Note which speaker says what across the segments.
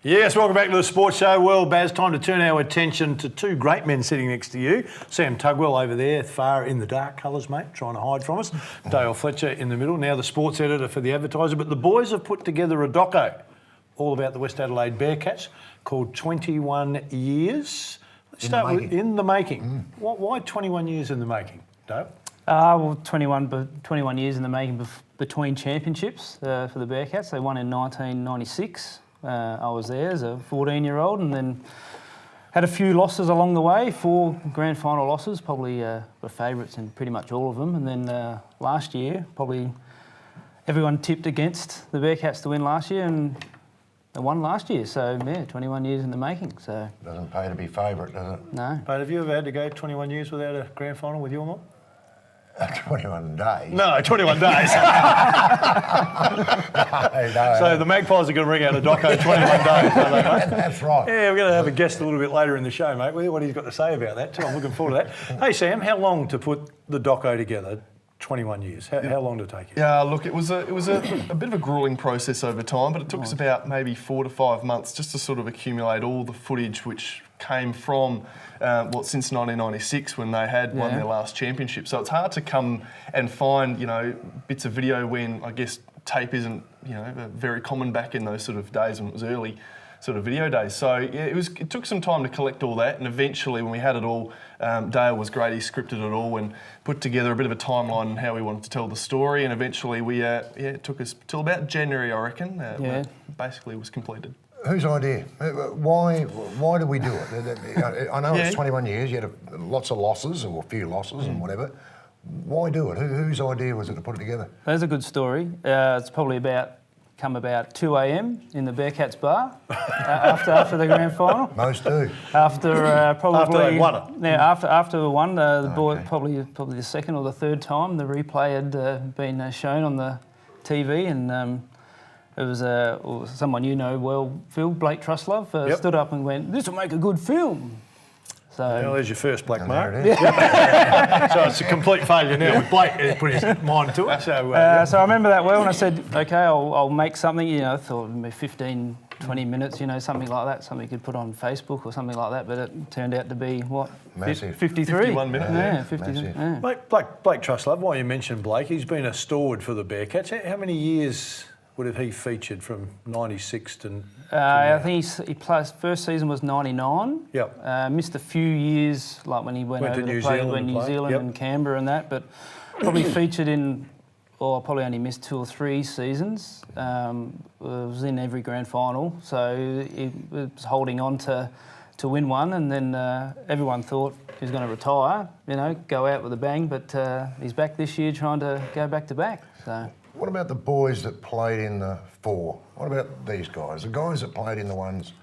Speaker 1: Yes, welcome back to the Sports Show. Well, Baz, time to turn our attention to two great men sitting next to you. Sam Tuckwell over there, far in the dark colours, mate, trying to hide from us. Dale Fletcher in the middle, now the sports editor for The Advertiser. But the boys have put together a doco all about the West Adelaide Bearcats called 21 Years. Let's start with In the Making. Why 21 years in the making, Dale?
Speaker 2: Well, 21 years in the making between championships for the Bearcats. They won in 1996. I was there as a 14-year-old, and then had a few losses along the way, 4 grand final losses, probably were favourites in pretty much all of them. And then last year, probably everyone tipped against the Bearcats to win last year, and they won last year. So, yeah, 21 years in the making. So
Speaker 3: doesn't pay to be favourite, does it?
Speaker 2: No.
Speaker 1: But have you ever had to go 21 years without a grand final with your mum?
Speaker 3: 21 days.
Speaker 1: No, 21 days.
Speaker 3: No.
Speaker 1: So the Magpies are going to bring out a doco 21 days, aren't they, mate?
Speaker 3: That's right.
Speaker 1: Yeah, we're going to have a guest a little bit later in the show, mate. What he's got to say about that too. I'm looking forward to that. Hey, Sam, how long to put the doco together? 21 years. How long did it take you?
Speaker 4: Yeah, look, it was a bit of a gruelling process over time, but it took us about maybe 4 to 5 months just to sort of accumulate all the footage which came from since 1996 when they had won their last championship. So it's hard to come and find, bits of video when I guess tape isn't, very common back in those sort of days when it was early sort of video days. So yeah, it took some time to collect all that, and eventually when we had it all, Dale was great. He scripted it all and put together a bit of a timeline on how we wanted to tell the story, and eventually it took us till about January, I reckon. When it basically was completed.
Speaker 3: Whose idea? Why do we do it? I know it's 21 years, you had lots of losses, or a few losses and whatever. Why do it? Whose idea was it to put it together?
Speaker 2: That's a good story. It's probably about 2 a.m. in the Bearcats bar after the grand final.
Speaker 3: Most do.
Speaker 2: After probably
Speaker 1: After they won it.
Speaker 2: Yeah, after we won, the boy probably the second or the third time the replay had been shown on the TV, and it was someone well, Phil, Blake Truslove, stood up and went, "This will make a good film." So
Speaker 1: Well, there's your first black mark.
Speaker 3: There it is.
Speaker 1: So it's a complete failure now. Blake put his mind to it. So,
Speaker 2: so I remember that well, and I said, "Okay, I'll make something." I thought maybe 15, 20 minutes, something like that, something you could put on Facebook or something like that. But it turned out to be what?
Speaker 3: Massive.
Speaker 2: 53.
Speaker 4: 51 minutes.
Speaker 2: Yeah, 53.
Speaker 3: Massive.
Speaker 2: Yeah.
Speaker 1: Mate, Blake Truslove, while you mentioned Blake, he's been a stalwart for the Bearcats. How many years would have he featured from 96 to
Speaker 2: I think he played, first season was 99.
Speaker 1: Yep.
Speaker 2: Missed a few years, like when he went over
Speaker 1: to New
Speaker 2: play
Speaker 1: Zealand
Speaker 2: with
Speaker 1: and
Speaker 2: New
Speaker 1: played.
Speaker 2: Zealand
Speaker 1: Yep.
Speaker 2: and Canberra and that, but probably featured in, or probably only missed 2 or 3 seasons. Was in every grand final, so he was holding on to win one, and then everyone thought he was going to retire, go out with a bang, but he's back this year trying to go back to back. So.
Speaker 3: What about the boys that played in the 4? What about these guys? The guys that played in the ones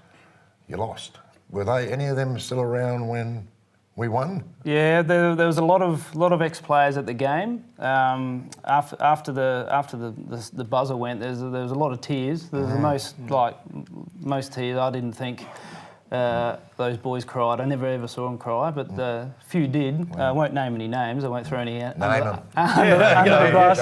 Speaker 3: you lost. Were they any of them still around when we won?
Speaker 2: Yeah, there was a lot of ex-players at the game. After the buzzer went, there was a lot of tears. There was most tears. I didn't think those boys cried. I never ever saw them cry, but a few did. I won't name any names. I won't throw any under the bus.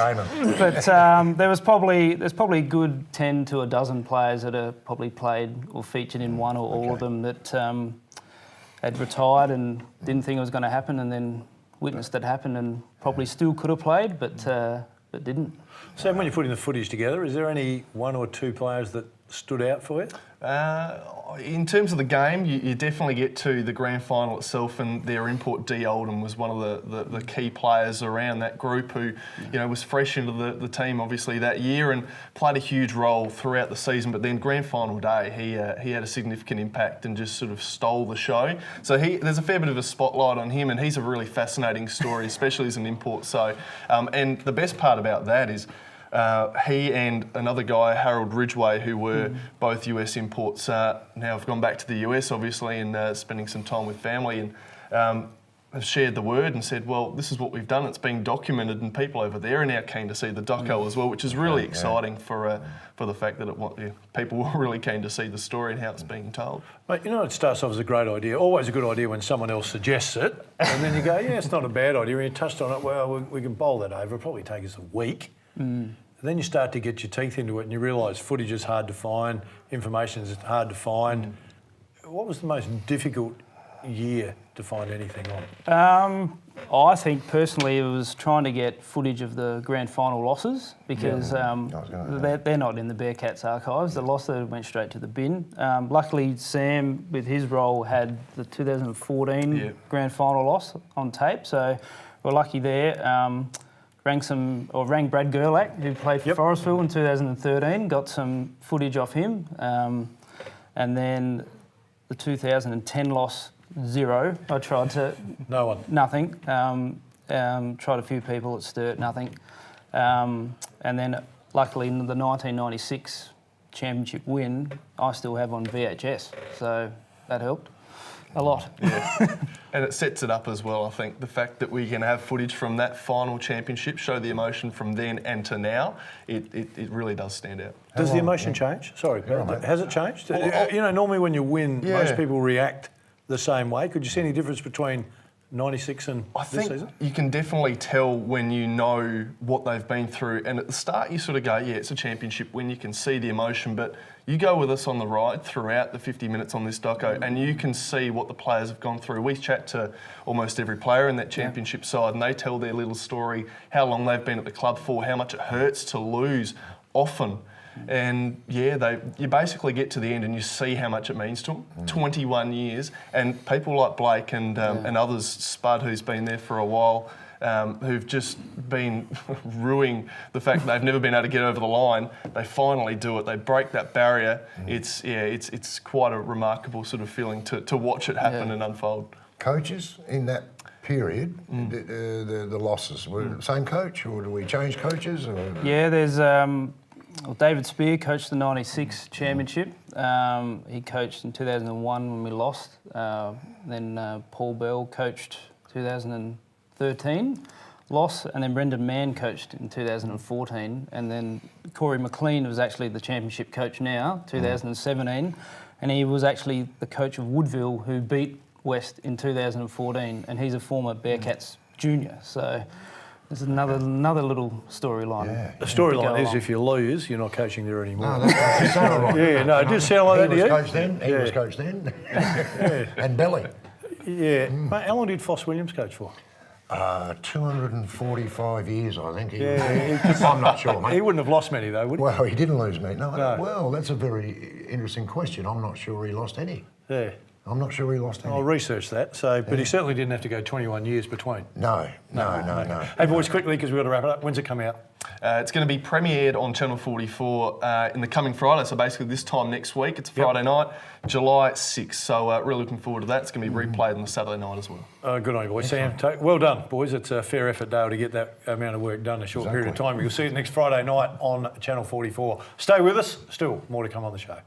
Speaker 2: But there's probably a good 10 to a dozen players that have probably played or featured in one or all of them that had retired and didn't think it was going to happen, and then witnessed it happen, and probably still could have played, but didn't.
Speaker 1: So when you're putting the footage together, is there any 1 or 2 players that stood out for you?
Speaker 4: In terms of the game, you definitely get to the grand final itself, and their import D. Oldham was one of the key players around that group who, was fresh into the team obviously that year and played a huge role throughout the season. But then grand final day, he had a significant impact and just sort of stole the show. So there's a fair bit of a spotlight on him, and he's a really fascinating story, especially as an import. So, and the best part about that is, he and another guy, Harold Ridgway, who were both US imports, now have gone back to the US, obviously, and spending some time with family, and have shared the word and said, well, this is what we've done. It's being documented, and people over there are now keen to see the doco as well, which is really exciting for the fact that people were really keen to see the story and how it's being told.
Speaker 1: Mate, it starts off as a great idea. Always a good idea when someone else suggests it, and then you go, yeah, it's not a bad idea. And you touched on it. Well, we can bowl that over. It'll probably take us a week. then you start to get your teeth into it and you realise footage is hard to find, information is hard to find. What was the most difficult year to find anything on?
Speaker 2: I think personally it was trying to get footage of the grand final losses because they're not in the Bearcats archives. The loss that went straight to the bin. Luckily, Sam, with his role, had the 2014 grand final loss on tape, so we're lucky there. Rang Brad Gerlach, who played for Forestville in 2013, got some footage off him, and then the 2010 loss. 0. I tried to...
Speaker 1: No one.
Speaker 2: Nothing. Tried a few people at Sturt, nothing. And then, luckily, in the 1996 championship win, I still have on VHS. So that helped a lot.
Speaker 4: Yeah. And it sets it up as well, I think. The fact that we can have footage from that final championship, show the emotion from then and to now, it really does stand out.
Speaker 1: Does the emotion change? Sorry, has it changed? You know, normally when you win, most people react the same way. Could you see any difference between 96 and
Speaker 4: I think
Speaker 1: this season?
Speaker 4: you can definitely tell when you know what they've been through. And at the start, you sort of go, yeah, it's a championship win. You can see the emotion. But you go with us on the ride throughout the 50 minutes on this doco and you can see what the players have gone through. We chat to almost every player in that championship side and they tell their little story, how long they've been at the club for, how much it hurts to lose often. And yeah, you basically get to the end and you see how much it means to them. 21 years, and people like Blake and others, Spud, who's been there for a while, who've just been ruining the fact that they've never been able to get over the line. They finally do it. They break that barrier. It's quite a remarkable sort of feeling to watch it happen and unfold.
Speaker 3: Coaches in that period, the losses were the same coach, or do we change coaches? Or?
Speaker 2: Yeah, there's. David Spear coached the 96 championship. He coached in 2001 when we lost. Then Paul Bell coached 2013, loss. And then Brendan Mann coached in 2014. And then Corey McLean was actually the championship coach now, 2017. And he was actually the coach of Woodville, who beat West in 2014. And he's a former Bearcats junior. So there's another little storyline.
Speaker 3: Yeah.
Speaker 1: The storyline is if you lose, you're not coaching there anymore.
Speaker 3: No, that sounded right.
Speaker 1: Yeah, no, it did sound like that to you.
Speaker 3: He was coach then. And Belly.
Speaker 1: Yeah. Mate, how long did Foss Williams coach for?
Speaker 3: 245 years, I think.
Speaker 1: Yeah,
Speaker 3: I'm not sure, mate.
Speaker 1: He wouldn't have lost many, though, would he?
Speaker 3: Well, he didn't lose many. No. Well, that's a very interesting question. I'm not sure he lost any.
Speaker 1: Yeah.
Speaker 3: I'm not sure he lost any.
Speaker 1: I'll research that. So, but he certainly didn't have to go 21 years between.
Speaker 3: No.
Speaker 1: Hey, boys, quickly, because we've got to wrap it up. When's it come out?
Speaker 4: It's going to be premiered on Channel 44 in the coming Friday, so basically this time next week. It's a Friday night, July 6th, so really looking forward to that. It's going to be replayed on the Saturday night as well.
Speaker 1: Good on you, boys. Sam, well done, boys. It's a fair effort, Dale, to get that amount of work done in a short period of time. You'll see it next Friday night on Channel 44. Stay with us. Still more to come on the show.